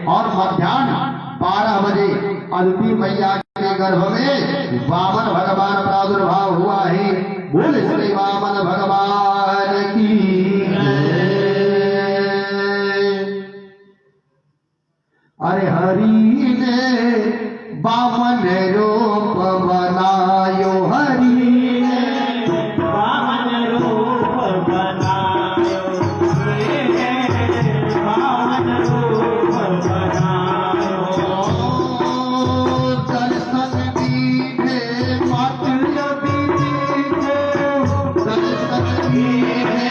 और मध्याह्न 12 बजे अदिति मैया के गर्भ में वामन भगवान प्रादुर्भाव हुआ है। बोले श्री वामन भगवान की अरे हरि ने वामन रूप बनायो, हरि ने वामन रूप बनायो, वामन रूप बनायो। दर्शन दीजे मातृ दीजे, दर्शन दीजे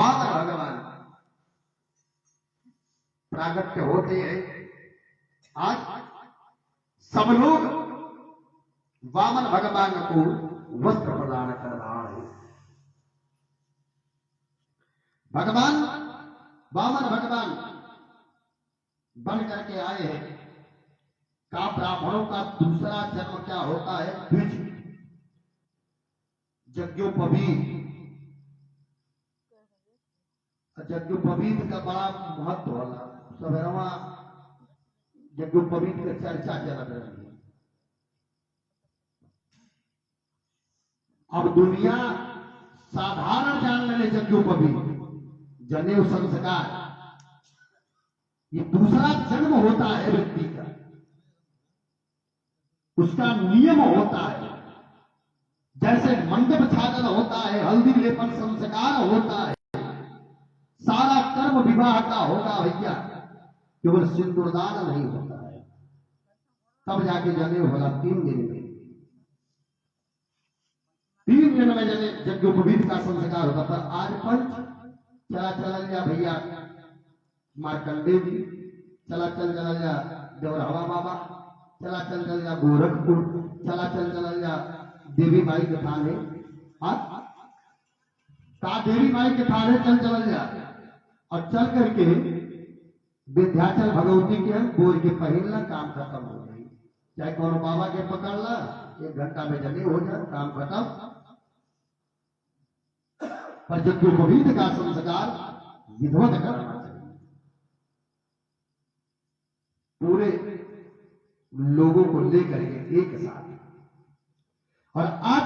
वामन भगवान प्रागट्य होते हैं। आज सब लोग वामन भगवान को वस्त्र प्रदान कर रहा है। भगवान वामन भगवान बन करके आए हैं। का ब्राह्मणों का दूसरा जन्म क्या होता है? द्विज, यज्ञोपवीत। यज्ञोपवीत का बड़ा महत्व होला। सवेरवा यज्ञोपवीत की चर्चा चल रही है। अब दुनिया साधारण जान ले यज्ञोपवीत, जनेऊ संस्कार, ये दूसरा जन्म होता है व्यक्ति का, उसका नियम होता है। जैसे मंडप छाजन होता है, हल्दी लेपन संस्कार होता है, सारा कर्म विवाह का होगा भैया, केवल सिंदूरदान नहीं होता है। तब जाके जनेऊ होगा 3 दिन में। 3 दिन में जने यज्ञोपवीत का संस्कार होता। पर आज पंच चला चल जा भैया मार्कंडे जी, चला चल जा देवरहवा बाबा, चला चल जा गोरखपुर, चला चल जा देवी माई के थाने। का देवी माई के थाने चल जा और चल करके विंध्याचल भगवती के हम बोर के पहनना, काम खत्म हो गई। चाहे कौन बाबा के पकड़ना, 1 घंटा में जने हो जाए, काम खत्म। पर यज्ञोपवीत का संस्कार विधिवत करना चाहिए, पूरे लोगों को लेकर के एक साथ। और आज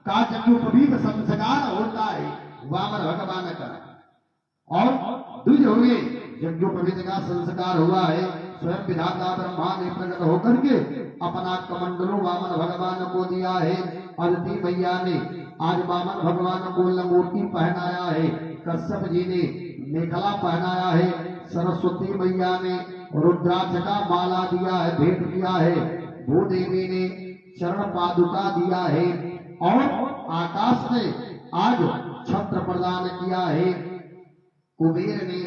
का यज्ञोपवीत संस्कार होता है वामन भगवान का। और द्विज हुए, यज्ञोपवीत का संस्कार हुआ है। स्वयं विधाता ब्रह्मा ने प्रकट होकर के अपना कमंडलों वामन भगवान को दिया है। अदिति मैया ने आज वामन भगवान को लंगोटी पहनाया है। कश्यप जी ने मेखला पहनाया है। सरस्वती मैया ने रुद्राक्ष का माला दिया है, भेंट किया है। भूदेवी ने चरण पादुका दिया है। और आकाश ने आज छत्र प्रदान किया है। कुबेर ने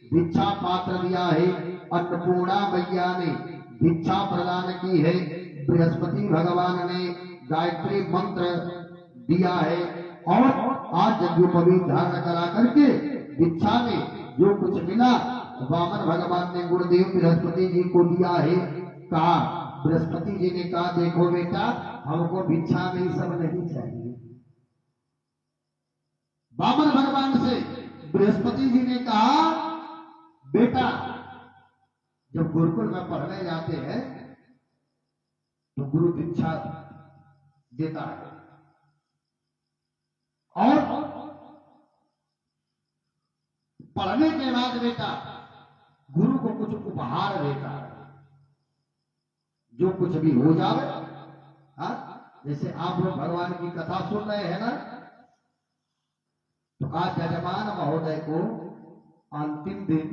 भिक्षा पात्र दिया है। अन्नपूर्णा मैया ने भिक्षा प्रदान की है। बृहस्पति भगवान ने गायत्री मंत्र दिया है। और आज यज्ञोपवीत धारण करा करके भिक्षा में जो कुछ मिला वामन भगवान ने गुरुदेव बृहस्पति जी को दिया है। कहा, बृहस्पति जी ने कहा, देखो बेटा, हमको भिक्षा में सब नहीं चाहिए। वामन भगवान से बृहस्पति जी ने कहा, बेटा, जब गुरुकुल में पढ़ने जाते हैं तो गुरु दीक्षा देता है और पढ़ने के बाद बेटा गुरु को कुछ उपहार देता है, जो कुछ भी हो जाए। जैसे आप लोग भगवान की कथा सुन रहे हैं ना, तो आज यजमान महोदय को अंतिम दिन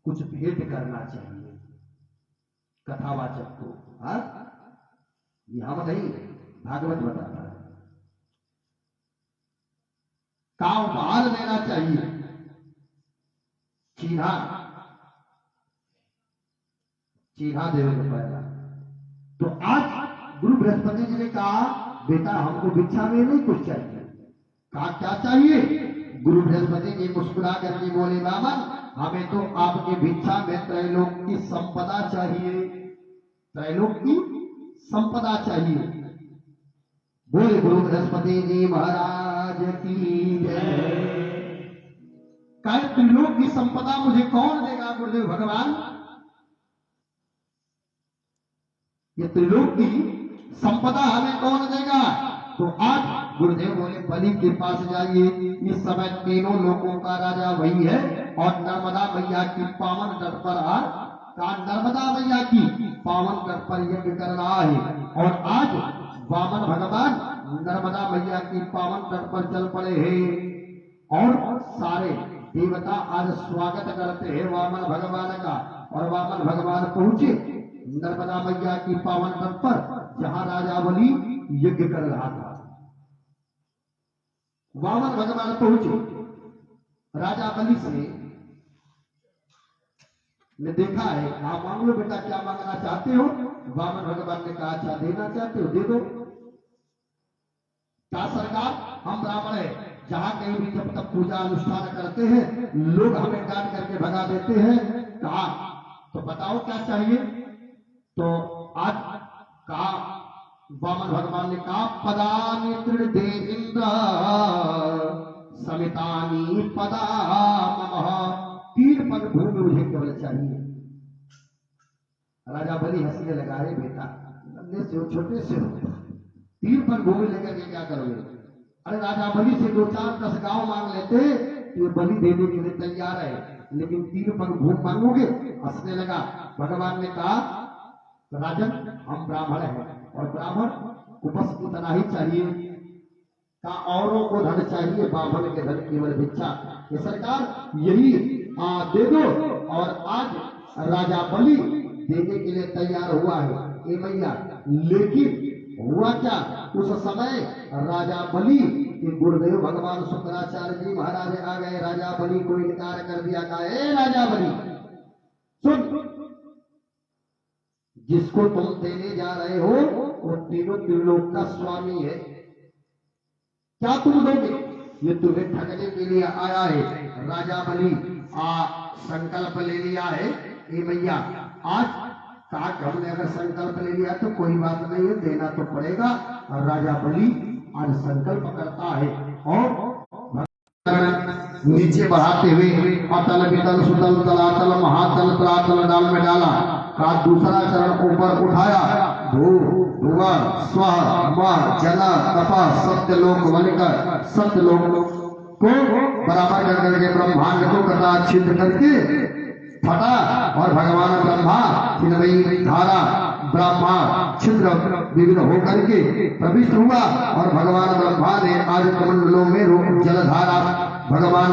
कुछ भेंट करना चाहिए कथावाचक को। ये हम नहीं, भागवत बताता है। काम उपहार देना चाहिए, चीन्हा देवे को पहला। तो आज गुरु बृहस्पति जी ने कहा, बेटा, हमको भिक्षा में नहीं कुछ चाहिए। कहा, क्या चाहिए? गुरु बृहस्पति जी मुस्कुरा करके बोले, वामन, हमें तो आपकी भिक्षा में त्रैलोक की संपदा चाहिए। त्रैलोक की संपदा चाहिए। बोले गुरु बृहस्पति जी महाराज की जय। कहे, त्रिलोक की संपदा मुझे कौन देगा गुरुदेव भगवान? ये त्रिलोक की संपदा हमें कौन देगा? तो आज गुरुदेव बोले, बलि के पास जाइए। इस समय तीनों लोकों का राजा वही है और नर्मदा मैया की पावन तट पर नर्मदा मैया की पावन तट पर यज्ञ कर रहा है। और आज वामन भगवान नर्मदा मैया की पावन तट पर चल पड़े हैं और सारे देवता आज स्वागत करते हैं वामन भगवान का। और वामन भगवान पहुंचे नर्मदा मैया की पावन तट पर, जहां राजा बलि यज्ञ कर रहा था। वामन भगवान पहुंचे, राजा बलि से ने देखा है, आप मांग लो बेटा, क्या मांगना चाहते हो? वामन भगवान ने कहा, अच्छा देना चाहते हो दे दो। क्या सरकार, हम ब्राह्मण है, जहां कहीं भी जब तक पूजा अनुष्ठान करते हैं लोग हमें डांट करके भगा देते हैं। कहा तो बताओ क्या चाहिए? तो आज कहा, वामन भगवान ने कहा, पदानि त्रिदे इंद्र समितानि पदा मम, 3 पद भूमि मुझे केवल चाहिए। राजा बलि हंसने लगा, है बेटा नन्हे से हो, छोटे से हो, 3 पद भूमि लेकर के क्या करोगे? अरे राजा बलि से 2-4-10 गांव मांग लेते तो बलि देने के लिए तैयार है, लेकिन 3 पद भूमि मांगोगे? हंसने लगा। भगवान ने कहा, राजन हम ब्राह्मण हैं और ब्राह्मण को बस इतना ही चाहिए, का औरों को धन चाहिए, ब्राह्मण के धन केवल भिक्षा। ये सरकार यही दे दो। और आज राजा बलि देने के लिए तैयार हुआ है ए मैया। लेकिन हुआ क्या, उस समय राजा बलि के गुरुदेव भगवान शुक्राचार्य जी महाराज आ गए। राजा बलि को इनकार कर दिया। कहा, ए राजा बलि सुन, जिसको तुम देने जा रहे हो वो तीनों त्रिलोक का स्वामी है, क्या तुम दोगे? ये तुम्हें ठगने के लिए आया है। राजा बलि संकल्प ले लिया है ए भैया। आज कहा कि हमने अगर संकल्प ले लिया तो कोई बात नहीं है, देना तो पड़ेगा। और राजा बलि आज संकल्प करता है और नीचे बढ़ाते हुए अतल वितल सुतल तलातल महातल तलातल डाल में डाला। का दूसरा चरण ऊपर उठाया, भू भुव स्व म जन तप सत्यलोक बनकर सत्यलोक को बराबर कर करके ब्रह्मांड को कथा छिद्र करके फटा और भगवान ब्रह्मा चिन्मयी धारा ब्रह्मा छिद्र विघ्न होकर के प्रविष्ट हुआ। और भगवान ब्रह्मा ने आज कमंडलों में जलधारा भगवान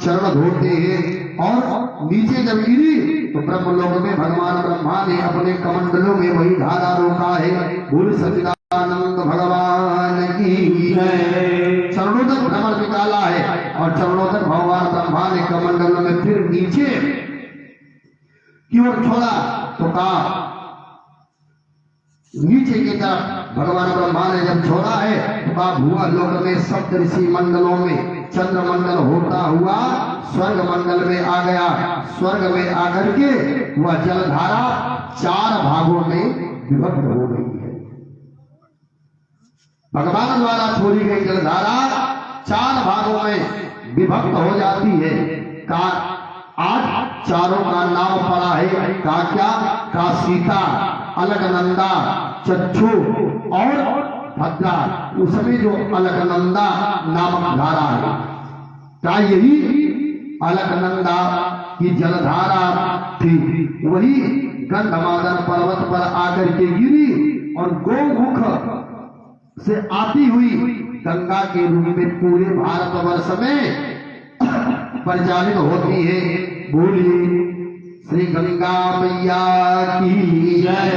चरण धोते हैं और नीचे जब गिरी तो ब्रह्मलोक में भगवान ब्रह्मा ने अपने कमंडलों में वही धारा रोका है। भूल सच्चिदानंद भगवान की चरणों तक भ्रमण निकाला है और चरणों तक भगवान ब्रह्मा ने कमंडलों में फिर नीचे की ओर छोड़ा। तो कहा नीचे की तरफ भगवान ब्रह्मा ने जब छोड़ा है तो कहा भुआ लोक में सप्त ऋषि मंडलों में चंद्रमंडल होता हुआ स्वर्ग मंडल में आ गया। स्वर्ग में आकर के वह जलधारा 4 भागों में विभक्त हो गई है। भगवान द्वारा छोड़ी गई जलधारा 4 भागों में विभक्त हो जाती है। का आज चारों का नाम पड़ा है। का क्या? का सीता, अलकनंदा, चक्षु और भद्रा। उसमें जो अलकनंदा नामक धारा है, क्या यही अलकनंदा की जलधारा थी? वही गंधमादन पर्वत पर आकर के गिरी और गोमुख से आती हुई गंगा के रूप में पूरे भारतवर्ष में परिचालित होती है। बोलिए श्री गंगा मैया की जय।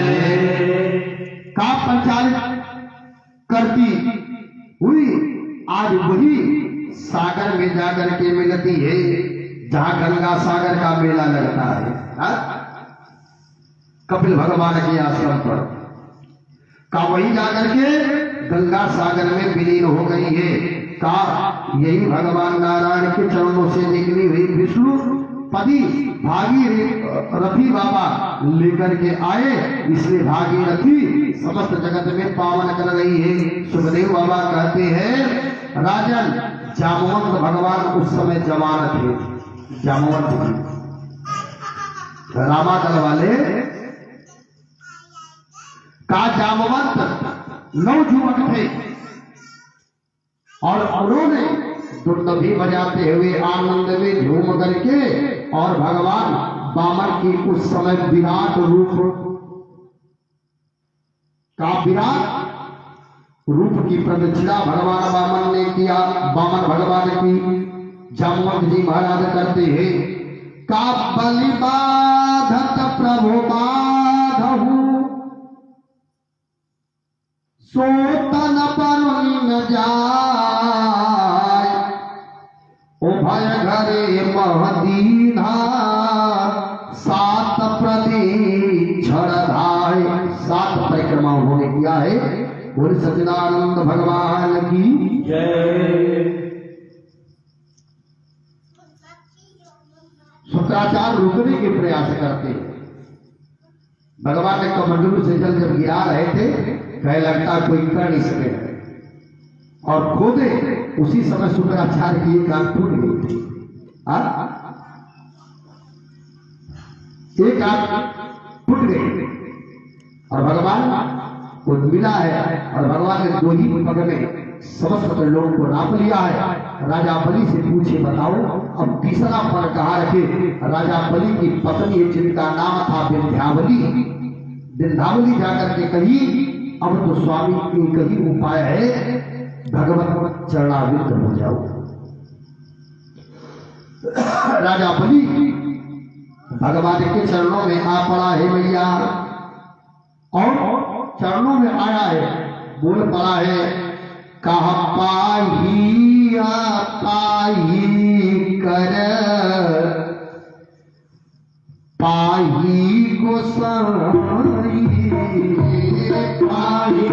का परिचालित करती हुई आज वही सागर में जाकर के मिलती है जहां गंगा सागर का मेला लगता है। कपिल भगवान के आश्रम पर का वही जाकर के गंगा सागर में विलीन हो गई है। का यही भगवान नारायण के चरणों से निकली हुई विष्णु पदी भागीरथी बाबा लेकर के आए। इसलिए भागीरथी समस्त जगत में पावन कर रही है। सुखदेव बाबा कहते हैं राजन जामवंत भगवान उस समय जवान थे। जामवंत रामादल वाले का जामवंत नवजुवक थे और उन्होंने दुर्दभी बजाते हुए आनंद में झूम करके और भगवान वामन की उस समय विराट रूप की प्रदक्षिणा भगवान वामन ने किया। वामन भगवान की जामवंत जी महाराज करते हैं का बलि बाधत प्रभु बाधहु सोतन पर न जाय ओ भय घरे महदीना सात प्रदीक्षण धाय। सात परिक्रमा उन्होंने किया है। बोले सच्चिदानंद भगवान की जय। शुक्राचार्य रुकने के प्रयास करते हैं। भगवान ने कमंडलू से जल जब गिरा रहे थे, कहे लगता कोई कर नहीं सके, और खोदे उसी समय शुक्राचार्य की एक आंख फूट गई थी। एक आंख फूट गई और भगवान को मिला है, और भगवान ने दो ही पग में समस्त लोगों को नाप लिया है। राजा बलि से पूछे बताओ अब तीसरा पग कहाँ रखे। राजा बलि की पत्नी जिनका नाम था विंध्यावली, विंध्यावली जाकर के कही अब तो स्वामी की कही उपाय है, भगवत चरणाविंद हो जाओ। राजा बलि भगवान के चरणों में आ पड़ा है मैया, और चरणों में आया है, बोल पड़ा है कहा पाही पाही कर पाही गोसाई, पाही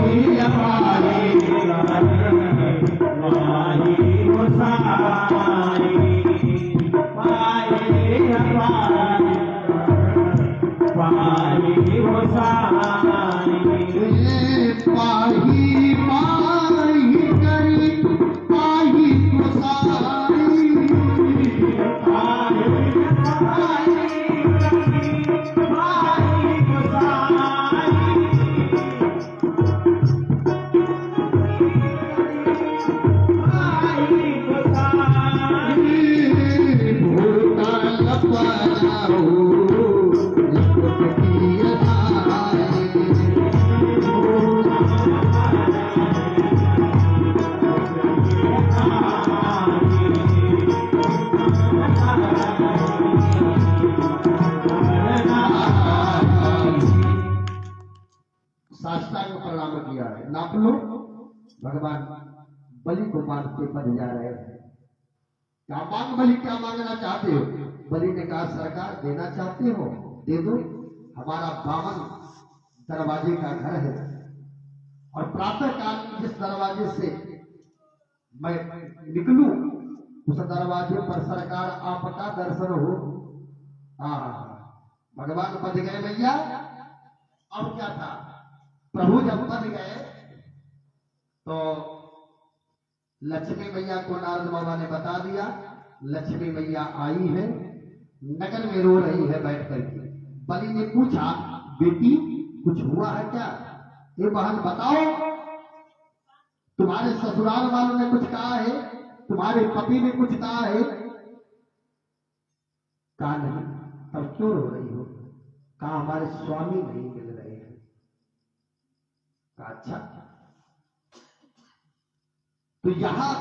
पाही नाप लो। भगवान बलि को मांगते बन जा रहे हैं। क्या मांग बलि, क्या मांगना चाहते हो? बलि ने कहा सरकार देना चाहते हो दे दो, हमारा बावन दरवाजे का घर है, और प्रातः काल जिस दरवाजे से मैं निकलूं उस दरवाजे पर सरकार आपका दर्शन हो। भगवान बन गए भैया। अब क्या था, प्रभु जब बन गए तो लक्ष्मी मैया को नारद बाबा ने बता दिया, लक्ष्मी मैया आई है, नगर में रो रही है बैठ करके। बलि ने पूछा बेटी कुछ हुआ है क्या? ये बहन बताओ, तुम्हारे ससुराल वालों ने कुछ कहा है, तुम्हारे पति ने कुछ कहा है? कहा नहीं। तब क्यों रो रही हो? कहा हमारे स्वामी नहीं मिल रहे हैं। कहा अच्छा, तो यहां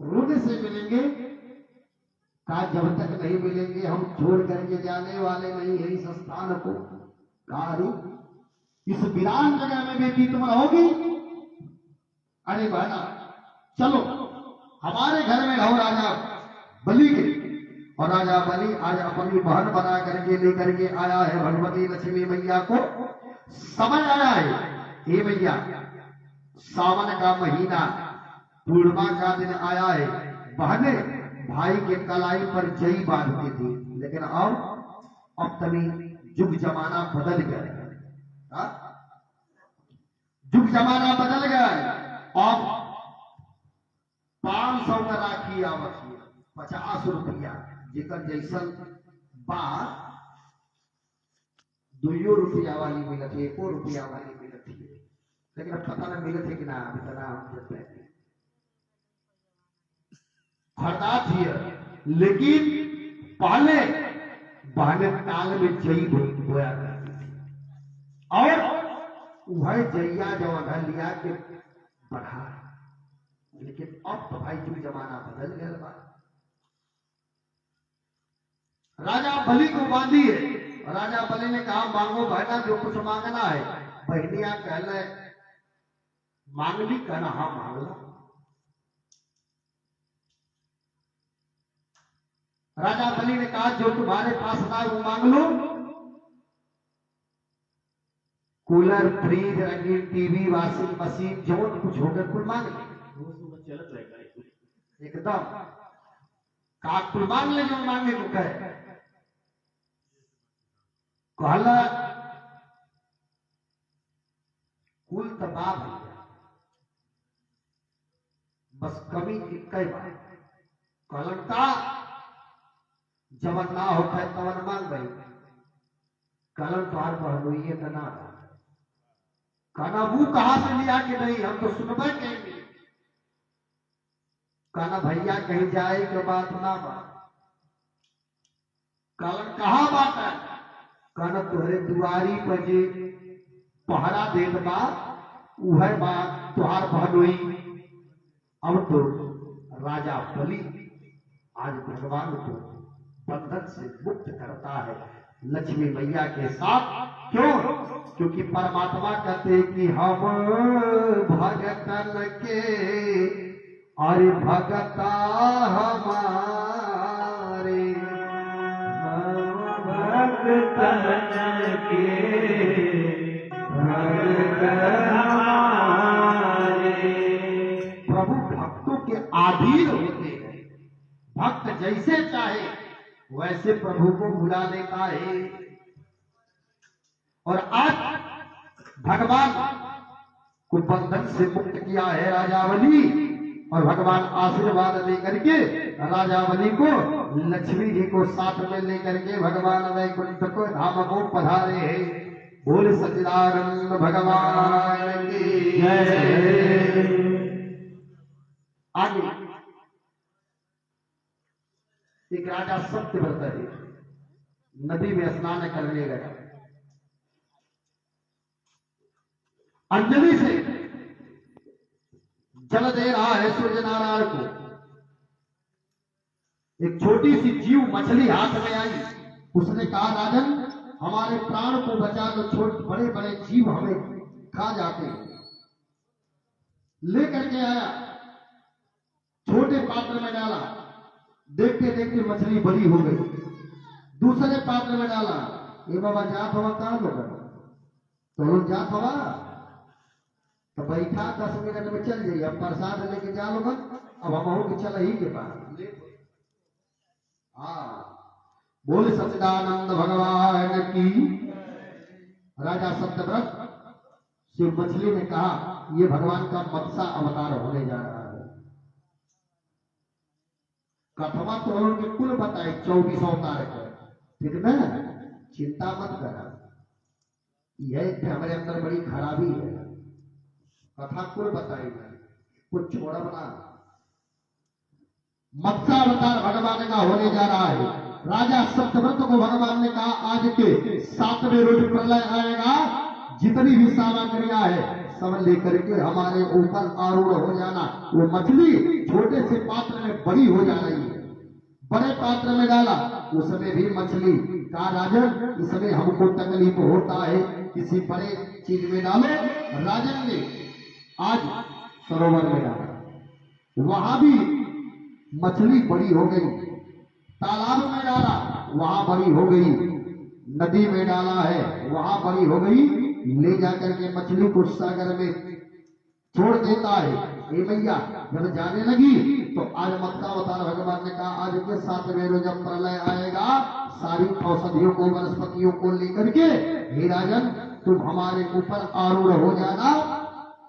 रोने से मिलेंगे? कहा जब तक नहीं मिलेंगे हम छोड़ करके जाने वाले नहीं है इस स्थान को। कहा इस वीरान जगह में बेटी तुम रहोगी? अरे बहना चलो हमारे घर में रहो राजा बलि के। और राजा बलि आज अपनी बहन बना करके लेकर के आया है भगवती लक्ष्मी मैया को। समय आया है हे मैया, सावन का महीना पूर्णिमा का दिन आया है। बहने भाई के कलाई पर जई बांधती थी, लेकिन अब तभी युग जमाना बदल गया। युग जमाना बदल गया। अब 500 का राखी आवत है, 50 रुपया जेकर जैसन बा 2 रुपया वाली मिलत है, 1 रुपया वाली मिलत है, लेकिन अब पता नहीं मिलत है कि ना अभी तना हम जब बैठे खरदा थी। लेकिन पहले बहने ताल में जई बोया करती थी, और वह जइया जब लिया के बढ़ा। लेकिन अब तो भाई युग जमाना बदल गया। राजा बलि को बांधी है, राजा बलि ने कहा मांगो बहना जो कुछ मांगना है। बहनिया कहले मांगली कहना हाँ मांगला। राजा बलि ने कहा जो तुम्हारे पास था वो मांग लो। कूलर, फ्रिज, रंगीन टीवी, वॉशिंग मशीन, जो कुछ होकर कुल मांग ले एकदम। कहा कुल मांग ले जो मांगे को कहे। कहला कुल तबाह भैया, बस कमी एक बात। कहलन का जवन ना होता है तवन मांग गई। कहलन तुहार बहनोइए का ना कहना वो कहां से लिया कि नहीं, हम तो सुनबे कहेंगे। कहना भैया कहीं जाए के बात ना बात। कहलन कहा बात है। कहना तुहरे दुआरी पर जे पहरा देत बा उहे बात तुहार बहनोई। अब तो राजा बलि आज भगवान को बंधन से मुक्त करता है लक्ष्मी मैया के साथ। क्यों? क्योंकि परमात्मा कहते कि हम भगतन के अरे भगता हमारे, हम भगतन के भगत हमारे। प्रभु भक्तों के अधीन होते हैं। भक्त जैसे चाहे वैसे प्रभु को बुला लेता है। और आज भगवान को बंधन से मुक्त किया है राजा बलि। और भगवान आशीर्वाद लेकर के राजा बलि को लक्ष्मी जी को साथ में लेकर के भगवान वैकुंठ को धाम को पधारे हैं। बोल सच्चिदानंद भगवान की जय। आगे एक राजा सत्यव्रत है, नदी में स्नान करने गया। अंजलि से जल दे रहा है सूर्य नारायण को। एक छोटी सी जीव मछली हाथ में आई। उसने कहा राजन हमारे प्राण को बचा दो, छोटे बड़े बड़े जीव हमें खा जाते हैं। लेकर के आया, छोटे पात्र में डाला। देखते देखते मछली बड़ी हो गई। दूसरे पात्र में डाला। ये बाबा जात हवा कहां लोग तो लोग जात हवा तो बैठा 10 मिनट में चल जाइए। अब प्रसाद लेके जा लोग। अब हम के चल ही के पास। हाँ बोले सच्चिदानंद भगवान की। राजा सत्यव्रत से मछली ने कहा ये भगवान का मत्स्य अवतार होने जा रहा है। कथवा तो उनके कुल बताए 24 अवतार है। ठीक है ना, चिंता मत करा। यह हमारे अंदर बड़ी खराबी है। कथा कुल बताई कुछ छोड़ा बना। मत्स्य अवतार भगवान का होने जा रहा है। राजा सत्यव्रत को भगवान ने कहा आज के 7वें रोज प्रलय आएगा। जितनी भी सामग्रियां है सब लेकर के हमारे ऊपर आरूढ़ हो जाना। वो मछली छोटे से पात्र में बड़ी हो जा रही है। बड़े पात्र में डाला, उसमें भी मछली। कहा राजन इसमें हमको तकलीफ होता है, किसी बड़े चीज में डालो। राजन ने आज सरोवर में डाला, वहां भी मछली बड़ी हो गई। तालाब में डाला, वहां बड़ी हो गई। नदी में डाला है, वहां बड़ी हो गई। ले जाकर के मछली को सागर में छोड़ देता है। हे मैया जब जाने लगी तो आज मत्स्यावतार भगवान ने कहा आज के 7वें रोज जब प्रलय आएगा सारी औषधियों को वनस्पतियों को लेकर के हे राजन तुम हमारे ऊपर आरूढ़ हो जाना।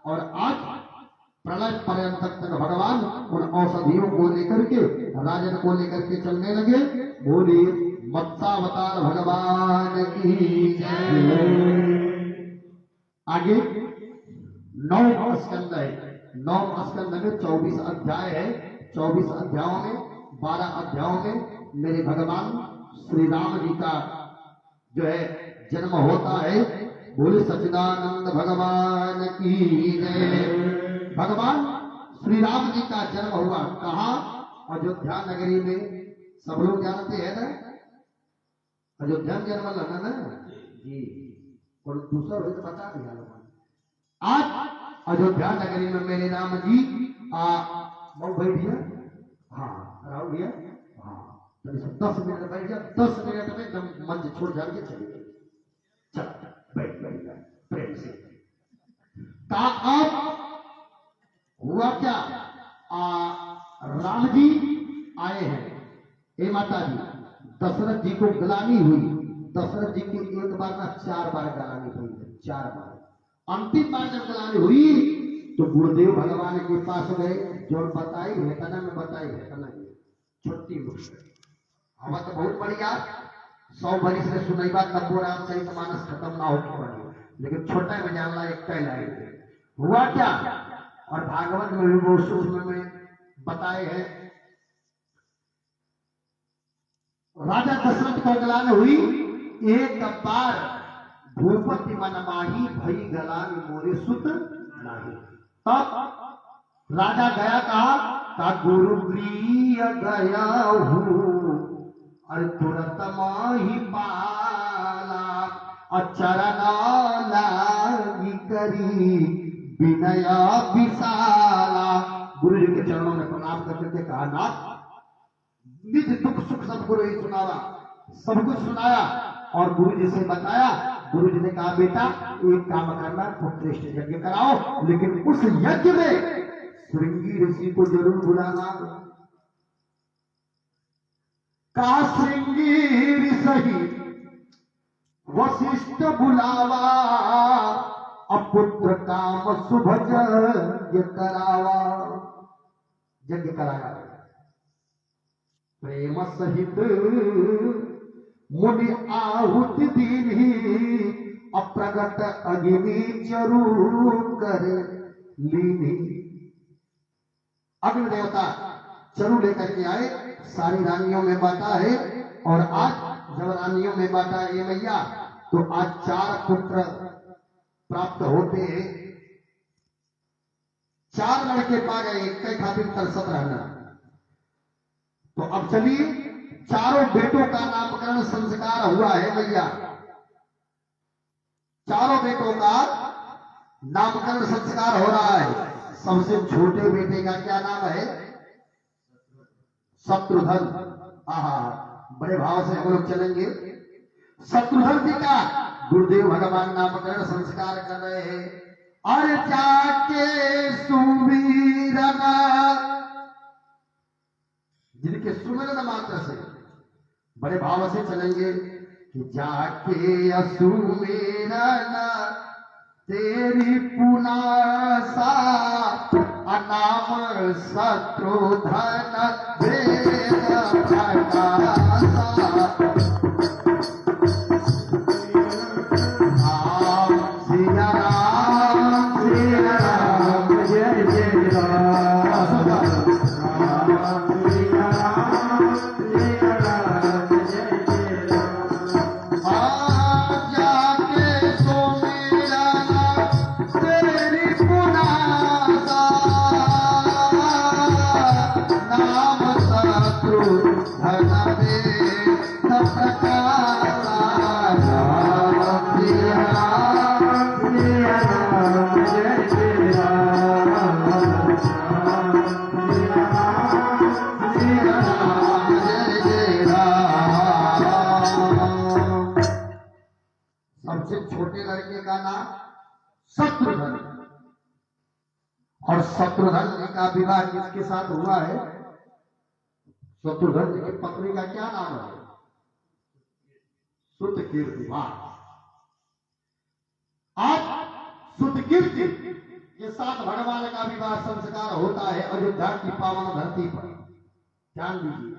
और आज प्रलय पर्यंत तक भगवान उन औषधियों को लेकर के राजन को लेकर के चलने लगे। बोलिए मत्स्यावतार भगवान की जय। आगे 9 स्कंद है। 9 स्कंद में 24 अध्याय है। 24 अध्यायों में 12 अध्यायों में मेरे भगवान श्री राम जी का जो है जन्म होता है। बोले सच्चिदानंद भगवान की जय। भगवान श्री राम जी का जन्म हुआ कहा? अयोध्या नगरी में। सब लोग जानते हैं ना अयोध्या में जन्म लेना ना जी। और दूसरा हो तो बता दिया लोग। आज अयोध्या नगरी में मेरे राम जी मऊ भाई भैया हाँ राहुल भैया हाँ 10 मिनट बैठ गया, 10 मिनट में एकदम मंच छोड़ जान के चले गए। चल बैठ बैठ गया प्रेम से कहा। अब हुआ क्या, राम जी आए हैं, हे माता जी, दशरथ जी को गलानी हुई। दशरथ जी की एक बार ना 4 बार गलानी हुई है, 4 बार। अंतिम बार जब गलानी हुई तो गुरुदेव भगवान के पास गए, जो बताई है तना में बताई है तना छोटी हवा तो बहुत बढ़िया 100 बरी से सुनाई बात तब्बो राम सहित मानस खत्म ना हो बढ़िया, लेकिन छोटा में जानला एक कहलाई हुआ क्या। और भागवत में भी वो सूक्ष्म में बताए हैं, राजा दशरथ को गलान हुई, एक बार भूपति मन माही भई गलान मोरे सुत नाही। तब राजा गया कहा गुरु प्रिय गया हूँ, अरे तुरंत माही पाला, चरण लागी करी विनया विशाला। गुरु जी के चरणों में प्रणाम करके कहा, नाथ निज दुख सुख सब गुरु ही सुनावा, सब कुछ सुनाया और गुरु जी से बताया। गुरु जी ने कहा बेटा एक काम करना, पुत्रेष्ठ यज्ञ कराओ, लेकिन उस यज्ञ में श्रृंगी ऋषि को जरूर बुलाना। कहा श्रृंगी ऋषि वशिष्ठ बुलावा, अपुत्र काम शुभ यज्ञ करावा। यज्ञ कराया प्रेम सहित मुनि आहुति दीनी, अप्रगट अग्नि जरूर कर लीनी। अग्नि देवता चरु लेकर के आए, सारी रानियों में बांटा है। और आज जब रानियों में बांटा ये मैया, तो आज 4 पुत्र प्राप्त होते हैं। 4 लड़के पा गए, एक कई खातिर तरसत रहना। तो अब चलिए, चारों बेटों का नामकरण संस्कार हुआ है भैया। चारों बेटों का नामकरण संस्कार हो रहा है। सबसे छोटे बेटे का क्या नाम है? शत्रुघ्न। आहा, बड़े भाव से हम लोग चलेंगे। शत्रुघ्न जी का गुरुदेव भगवान नामकरण संस्कार कर रहे हैं। और जाके सुवीरना, जिनके सुमिरन मात्र से बड़े भाव से चलेंगे कि जाके असुमेरना तेरी पुनासा, अनाम शत्रुघ्न वेद प्रकाशा। सिया राम जय जय राम। सबसे छोटे लड़के का नाम शत्रुघ्न। और शत्रुघ्न जी का विवाह किसके साथ हुआ है? शत्रुघ्न जी की पत्नी का क्या नाम है? सुतकीर्ति। आज सुतकीर्ति के साथ भगवान का विवाह संस्कार होता है अयोध्या की पावन धरती पर। ध्यान दीजिए,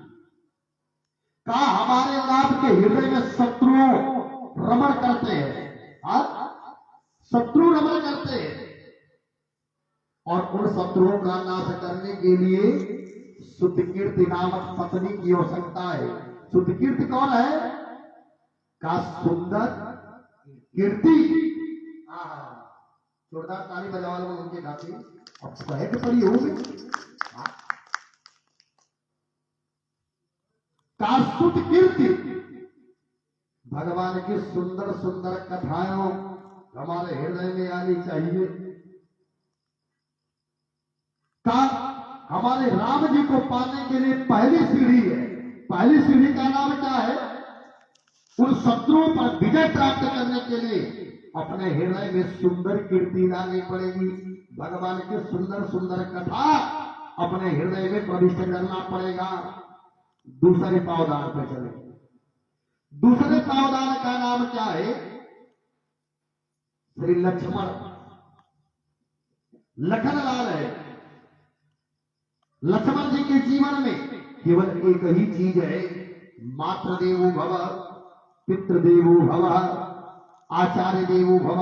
कहा हमारे और आपके हृदय में शत्रुओं रमण करते हैं, शत्रु रमण करते हैं, और उन शत्रुओं का नाश करने के लिए सुतकीर्ति नामक पत्नी की आवश्यकता है। सुतकीर्ति कौन है? का सुंदर कीर्ति। जोरदार ताली बजा लो उनके खातिर। अब सहज पड़ी होगी। का सुतकीर्ति भगवान की सुंदर सुंदर कथाएं हमारे हृदय में आनी चाहिए। का हमारे राम जी को पाने के लिए पहली सीढ़ी है पहली सीढ़ी का नाम क्या है? उन शत्रुओं पर विजय प्राप्त करने के लिए अपने हृदय में सुंदर कीर्ति लानी पड़ेगी। भगवान की सुंदर सुंदर कथा अपने हृदय में प्रविष्ट करना पड़ेगा। दूसरे पावदान पर चले। दूसरे पावदान का नाम क्या है? श्री लक्ष्मण लखनलाल है। लक्ष्मण जी के जीवन में केवल एक ही चीज है, मातृदेवो भव, पितृदेवो भव, आचार्य देवो भव,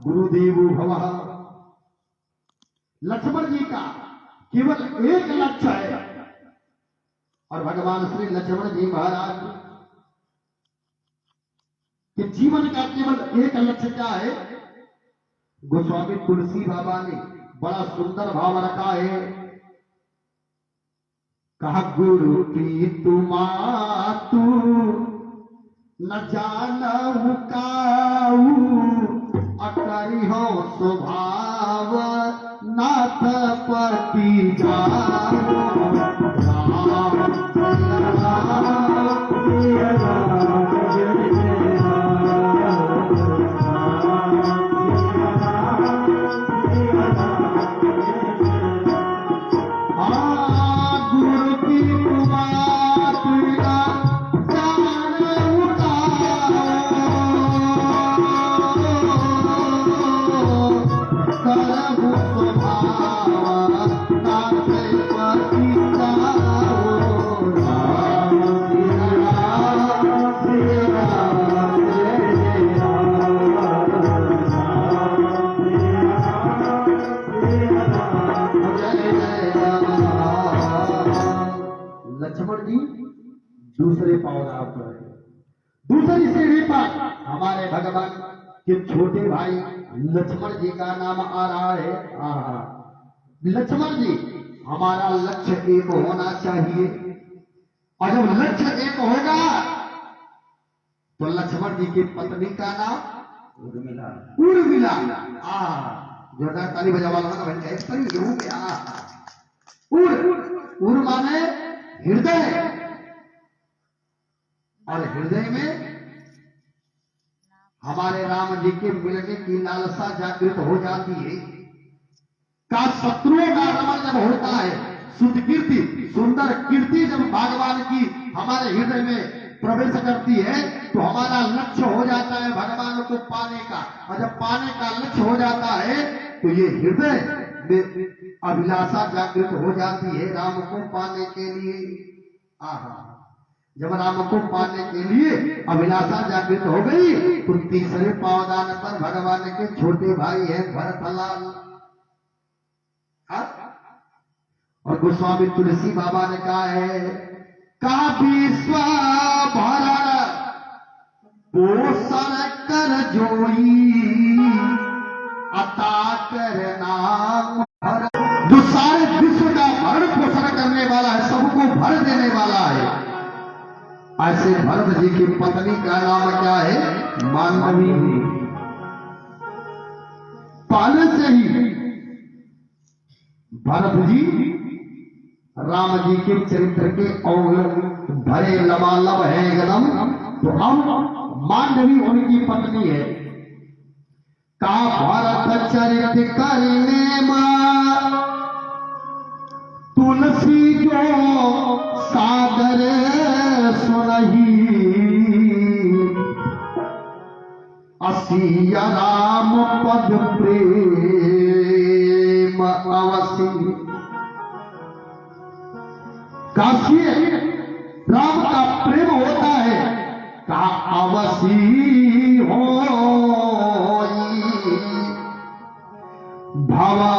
गुरुदेवो भव। लक्ष्मण जी का केवल एक लक्ष्य है और भगवान श्री लक्ष्मण जी महाराज के जीवन का केवल एक लक्ष्य क्या है? गोस्वामी तुलसी बाबा ने बड़ा सुंदर भाव रखा है। कहा गुरु की तुमातु न जानहु काऊ, अकरि हो स्वभाव नाथ पति जाऊ। लक्ष्मण जी दूसरे पावदान पर है। दूसरी सीढ़ी पर हमारे भगवान के छोटे भाई लक्ष्मण जी का नाम आ रहा है। लक्ष्मण जी, हमारा लक्ष्य एक होना चाहिए और जब लक्ष्य एक होगा तो लक्ष्मण जी की पत्नी का नाम उर्मिला। उर्मिला जोरदार ताली बजा वाला ना बन गया। उर माने हृदय, और हृदय में हमारे राम जी के मिलने की लालसा जागृत हो जाती है। का शत्रुओं का रमण जब होता है, शुद्ध कीर्ति, सुंदर कीर्ति जब भगवान की हमारे हृदय में प्रवेश करती है तो हमारा लक्ष्य हो जाता है भगवान को पाने का। और जब पाने का लक्ष्य हो जाता है तो ये हृदय में अभिलाषा जागृत हो जाती है राम को पाने के लिए। जब राम को पाने के लिए अभिलाषा जागृत हो गई तो तीसरे पावदान पर भगवान के छोटे भाई है भरतलाल। और गोस्वामी तुलसी बाबा ने कहा है, का विश्व भरण पोषण कर जोई, अता कर नाम भर। जो सारे विश्व का भरण पोषण करने वाला है, सबको भर देने वाला है, ऐसे भरत जी की पत्नी का नाम क्या है? मांडवी। पहले से ही भरत जी राम जी के चरित्र के और भरे लबालब है एकदम। तो अब मांडवी उनकी पत्नी है। का भरत चरित्र करने में तुलसी जो सागर सुनही, असिया राम पद प्रेम अवसी। काशी राम का प्रेम होता है, का अवसी हो भवा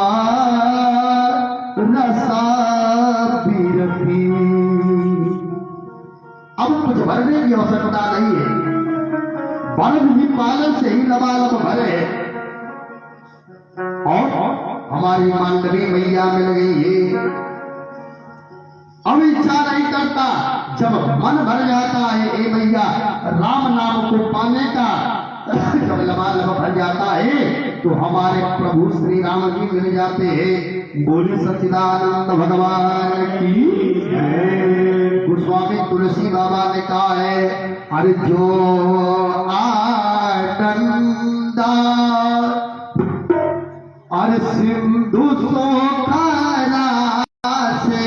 रसा विरती। अब कुछ भरने की आवश्यकता नहीं है, भरत जी पालन से ही लबालब भरे और हमारी मांडवी मैया मिल गई है। अब इच्छा नहीं करता, जब मन भर जाता है ए भैया राम नाम को पाने का, जब लबालब भर जाता है तो हमारे प्रभु श्री राम जी मिल जाते हैं। बोले सच्चिदानंद भगवान की जय। गोस्वामी तुलसी बाबा ने कहा है, अरे जो आनंदा अरे सिंधु सोखरा से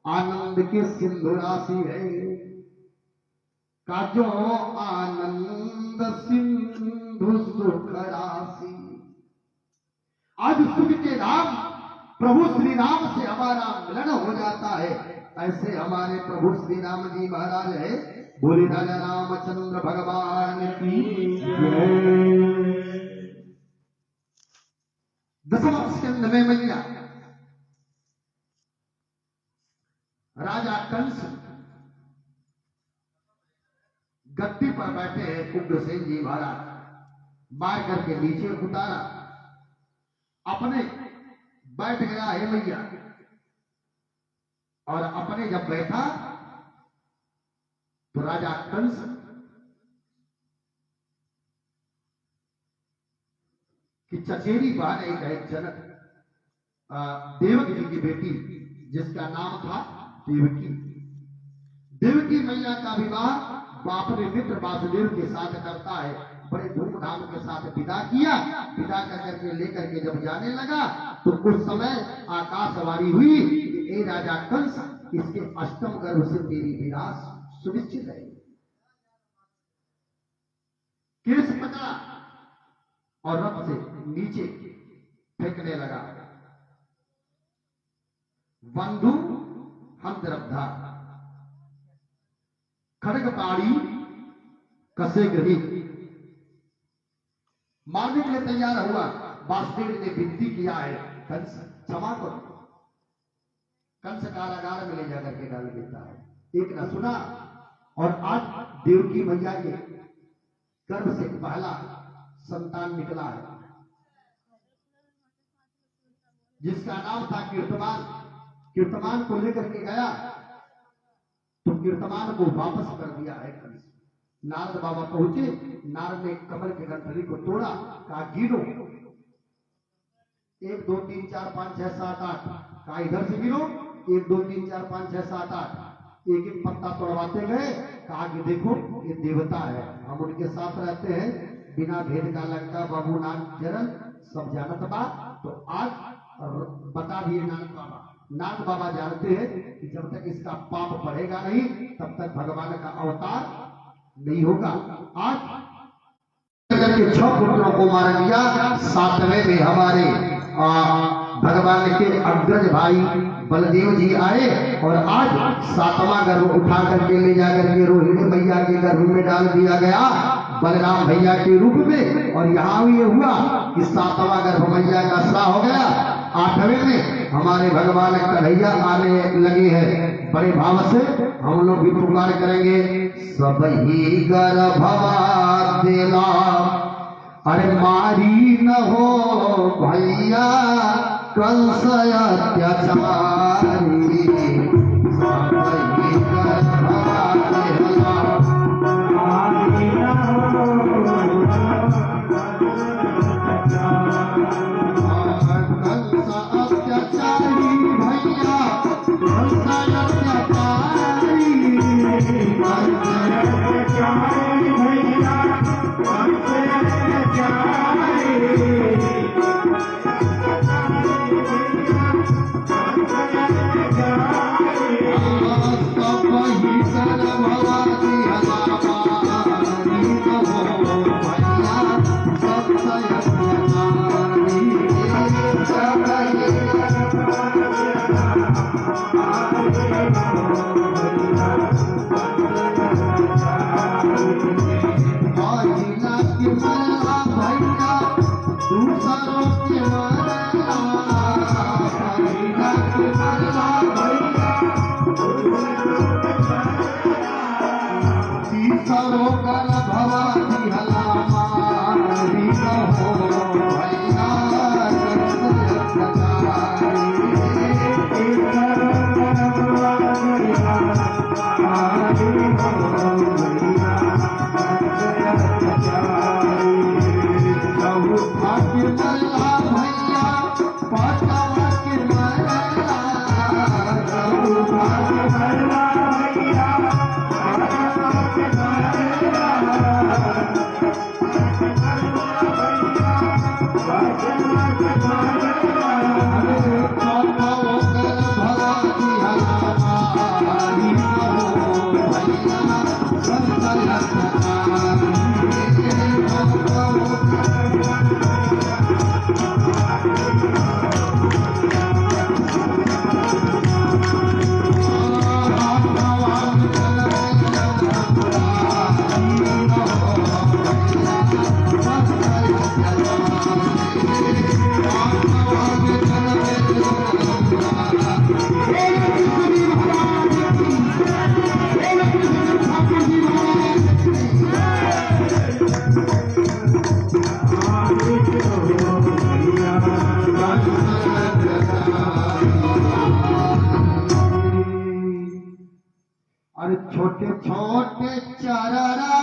आनंद के सिंधु राशि है का जो आनंद सिंधु सुख राशि। आज सुख के नाम प्रभु श्री राम से हमारा मिलन हो जाता है। ऐसे हमारे प्रभु श्री राम जी महाराज है। बोले राजा रामचंद्र भगवान की जय। दसवां स्कंद में मैया राजा कंस गद्दी पर बैठे हैं। उग्रसेन जी महाराज मार करके नीचे उतारा, अपने बैठ गया है मैया। और अपने जब बैठा तो राजा कंस की चचेरी बहन एक जनक देवकी जी की बेटी जिसका नाम था देवकी। देवकी मैया का विवाह बाप ने मित्र वासुदेव के साथ करता है। बड़े धूमधाम के साथ विदा किया। विदा करके लेकर के जब जाने लगा तो कुछ समय आकाशवाणी हुई कि ए राजा कंस, इसके अष्टम गर्भ से तेरी विनाश सुनिश्चित है। केस पकड़ा और रथ से नीचे फेंकने लगा। बंधु हंतरब्धा खड़ग पाड़ी कसे ग्रही मारने के लिए तैयार हुआ। वासुदेव ने विनती किया है, कंस क्षमा करो। कंस कारागार में ले जाकर के डाल देता है। एक न सुना और आज देवकी मैया के गर्भ से पहला संतान निकला है जिसका नाम था कीर्तमान। कीर्तमान को लेकर के गया तो कीर्तमान को वापस कर दिया है कंस। नारद बाबा पहुंचे, नारद ने कमल के गठरी को तोड़ा, कहा गिनो 1 2 3 4 5 6 7 8। कहा इधर से गिनो 1 2 3 4 5 6 7 8। एक एक पत्ता तोड़वाते गए, कहा कि देखो ये देवता है, हम उनके साथ रहते हैं, बिना भेद का लंका बाबू नाग चरण सब जानत बा। तो आज बता दिए नाग बाबा जानते हैं कि जब तक इसका पाप बढ़ेगा नहीं तब तक भगवान का अवतार नहीं होगा। आज के 6 पुत्रों को मार दिया, 7वें में हमारे भगवान के अग्रज भाई बलदेव जी आए और आज 7वां गर्भ उठा करके ले जाकर के रोहिणी मैया के गर्भ में डाल दिया गया बलराम भैया के रूप में। और यहाँ भी ये हुआ कि 7वां गर्भ मैया का सा हो गया। 8वें में हमारे भगवान कन्हैया आने लगे हैं। बड़े भाव से हम लोग भी पुकार करेंगे, सब ही गर्भवा देला, अरे मारी न हो भैया कंस अत्याचारी, सब ही गर्भवा देला, मारी न छोटे छोटे चररा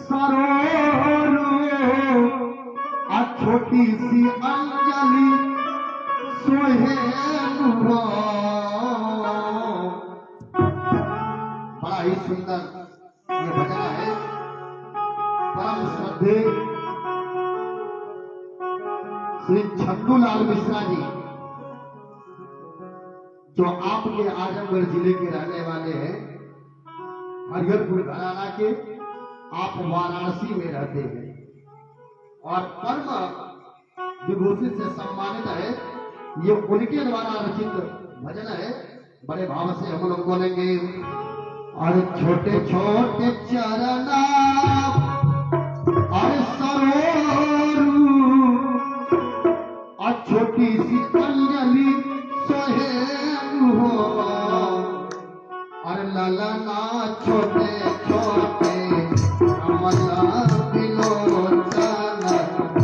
सरोरो आ छोटी सी अंजलि सोहे बड़ा ही सुंदर ये भजन है। परम श्रद्धे श्री छन्नूलाल मिश्रा जी जो आपके आजमगढ़ जिले के रहने वाले हैं, हरिहरपुर घराना के, आप वाराणसी में रहते हैं और परम विभूषित से सम्मानित है। ये उनके द्वारा रचित भजन है। बड़े भाव से हम लोग बोलेंगे, और छोटे छोटे चरना और सरोरू और छोटी सी अंजलि सोहे और ललना छोटे छोटे कमला बिलोचन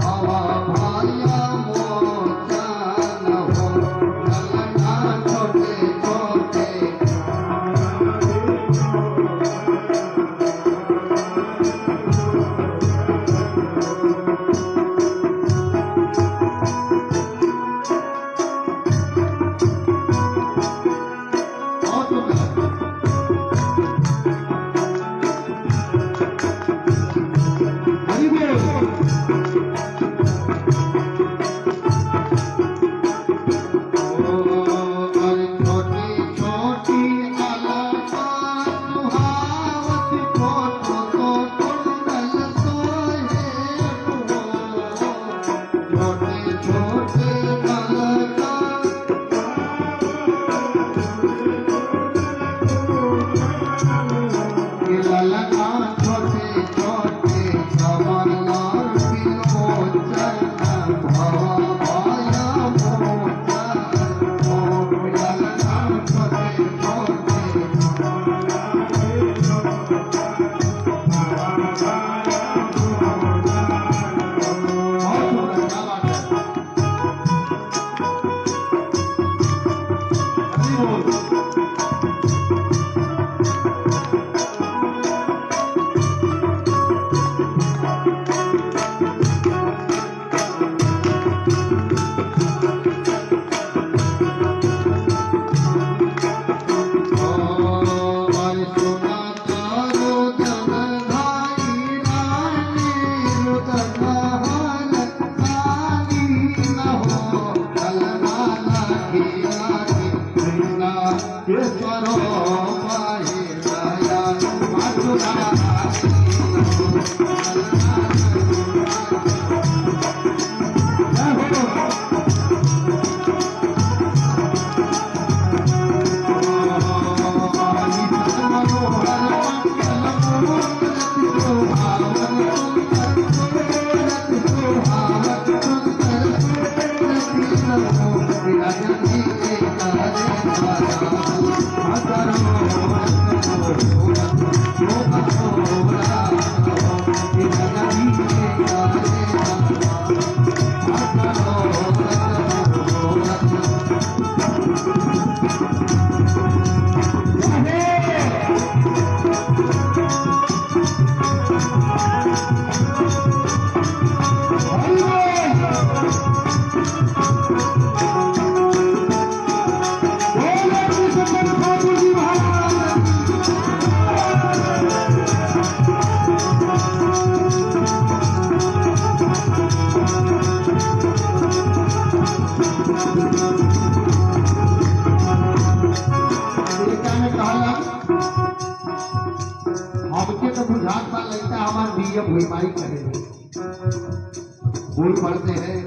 हवा भाया मोचन हो, ललना छोटे छोटे और फूल पड़ते हैं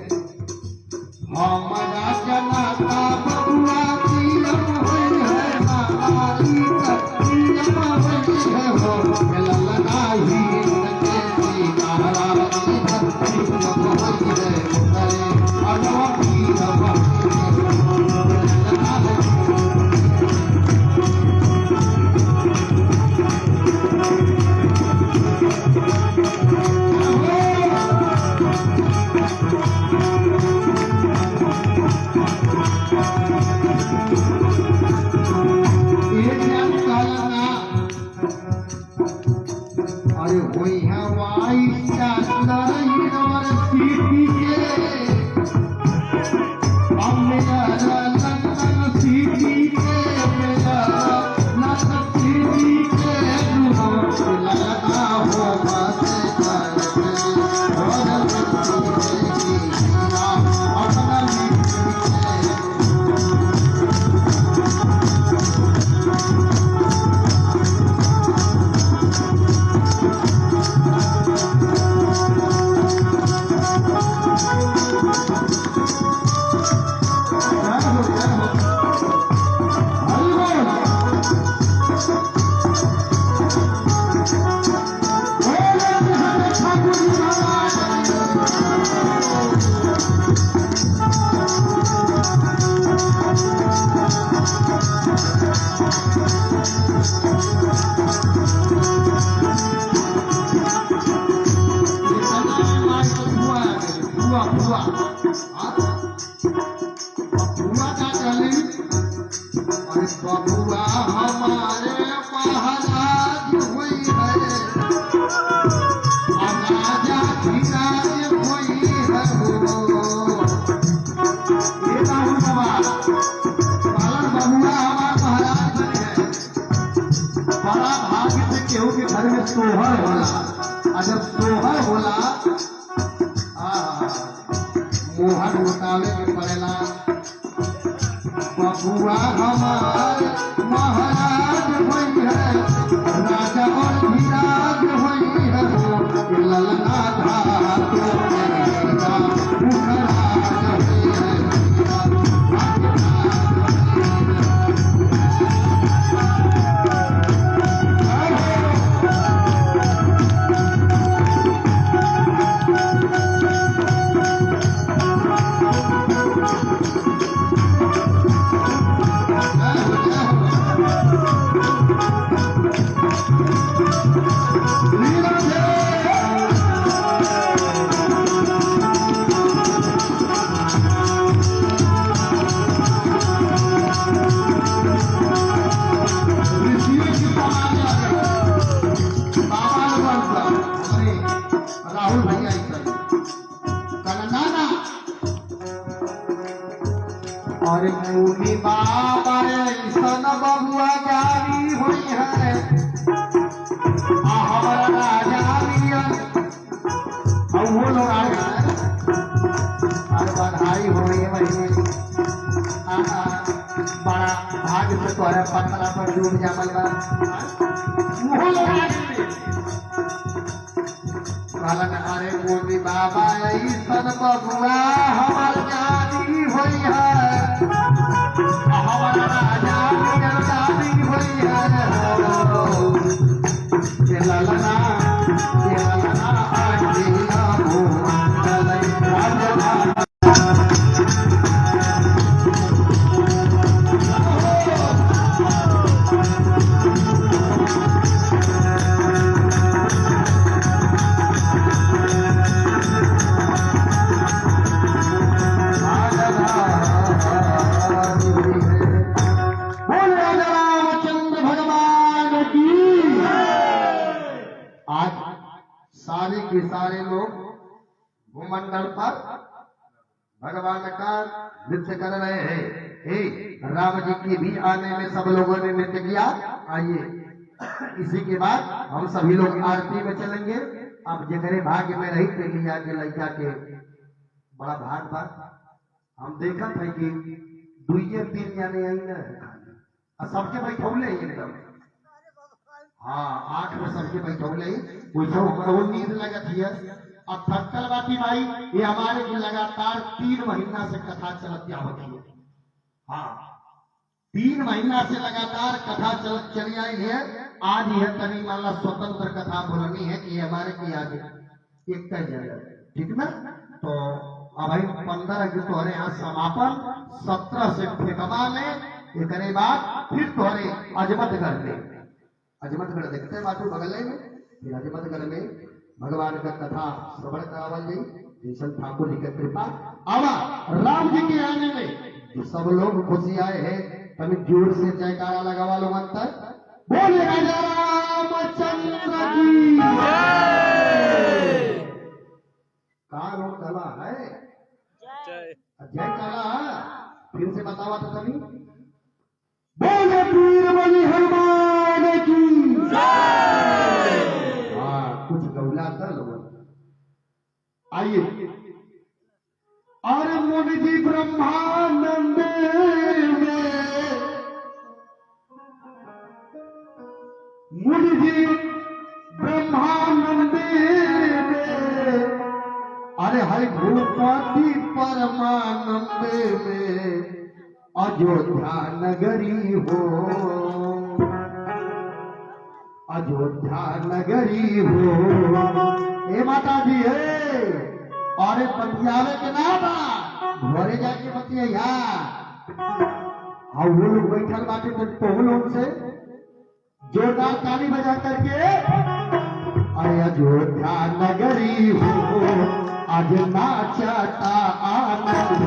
हमारा जनाता बबुआ पीरम होई है हमारी तकदीर होई है हो ललना ही तेरी महारानी धरती होई है करे अनवा पीरम बबुआ हमारे महाराज हुई है राजा धीराज हुई है ये राहुल सवाल पालन बबुआ हमारा महाराज बने है बड़ा भाग्य से केहू के घर में सोहर होला और जब सोहर होला मोहन उतावे के पड़ेला बबुआ हमार महाराज होई है राजा और धीराज होई है ललना धातो मुखराज होई है बाबा ऐसन बबुआ जानी हुई है हमारा राजा मियन और वो लोग आ गए अरे बधाई हो रही है महीने बड़ा भाग्य से तुम्हारे पत्थरा पर डूब जामल बा वो लोग आ गए अरे मोदी बाबा ऐसन बबुआ हमार जानी हुई है हमारा राजा मियन जानी हुई है ललना आजीना हो राजना सारे के सारे लोग भूमंडल पर भगवान का नृत्य कर रहे हैं। राम जी की भी आने में सब लोगों ने नृत्य किया। आइए इसी के बाद हम सभी लोग आरती में चलेंगे। अब जगरे भाग्य में रही थे लिया के लड़का के बड़ा भाग बात हम देखा था कि दुइये तीन जाने आई ना सबके बैठौले एकदम हाँ 8 में सबके बैठौले वैसे हमको नींद लगत है। अब थकल बाटी भाई ये हमारे की लगातार 3 महीना से कथा चलत होती है। हाँ 3 महीना से लगातार कथा चली आई है। आज यह तनी माला स्वतंत्र कथा बोलनी है कि हमारे की आगे एक जगह ठीक ना। तो अब भाई 15 की तोहरे यहाँ समापन 17 से ठेकवा में एक बाद फिर तोहरे अजमतगढ़ में अजमतगढ़ देखते बाटू बगल में फिर अजमतगढ़ में भगवान का कथा श्रवण करावल गई। जैसन ठाकुर जी की कृपा आवा राम जी के आने में सब लोग खुशी आए हैं। तभी जोर से जयकारा लगावा लोग अंतर बोले राजा रामचंद्र की कहा लोग चला है जयकारा फिर से बतावा तो सभी बोले वीर बलि हनुमान की कुछ गौला कर लो। आइए और मुनि जी ब्रह्मानंद में मुनि जी ब्रह्मानंद में अरे हरि भूपति परमानंद में अयोध्या नगरी हो अयोध्या नगरी हो ए माता जी है और बतियावे के ना बा घरे जाके बतिया और वो लोग बैठल बाटे तो लोग से जोरदार ताली बजा करके अरे अयोध्या नगरी हो आज नाचता आनंद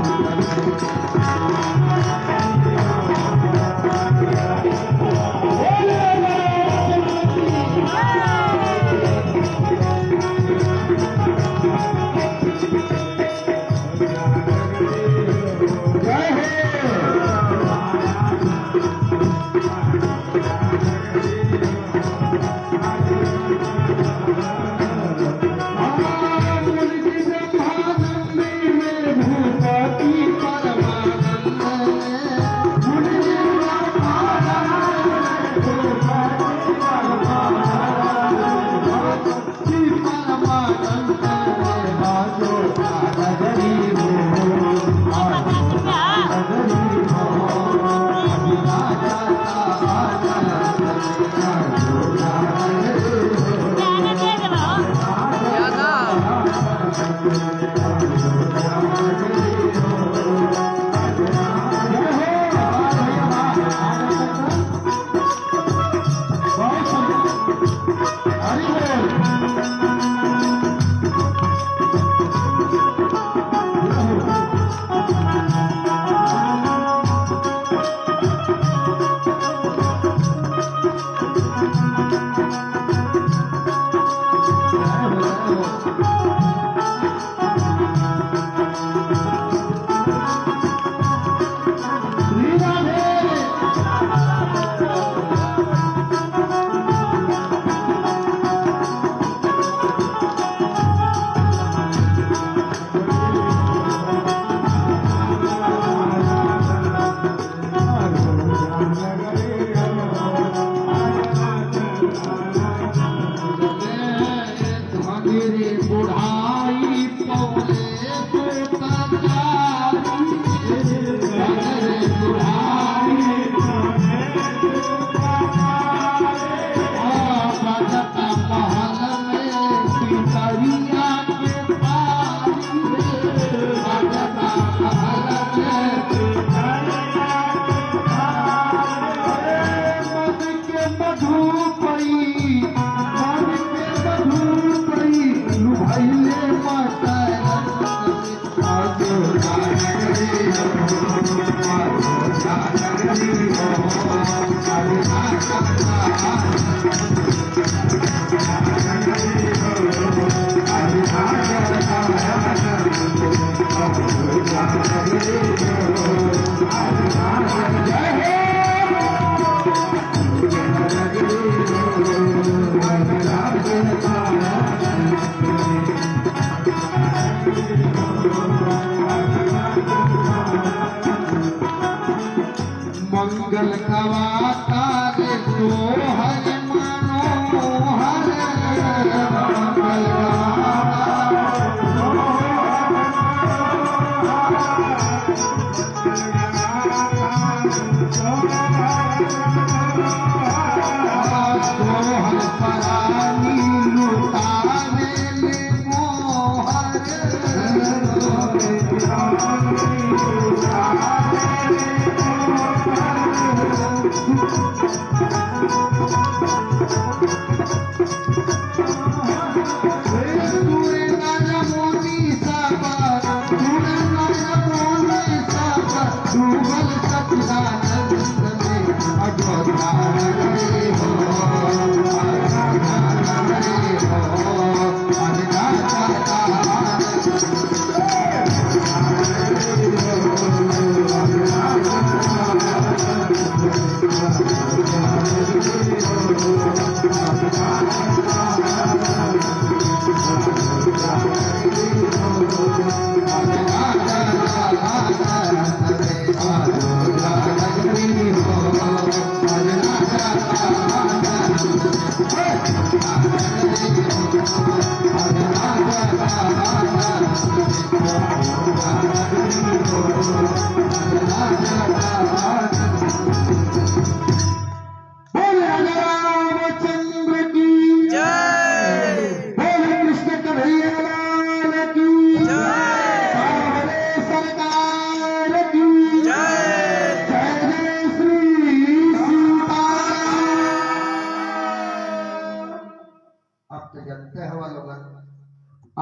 मंगल कवाता रे तो हर मनोहर मंगल सोहर परानी लुटावे ले मोहर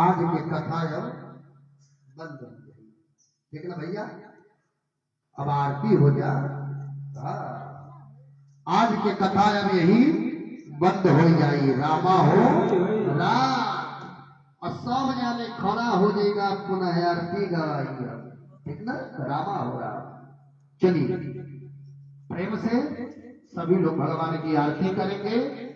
आज की कथा अब बंद हो गई। ठीक ना भैया, अब आरती हो जा। आज की कथा अब यही बंद हो जाएगी। रामा हो राम और सब जाने खड़ा हो जाएगा, पुनः आरती गवाएगी। ठीक ना, रामा हो राम। चलिए प्रेम से सभी लोग भगवान की आरती करेंगे।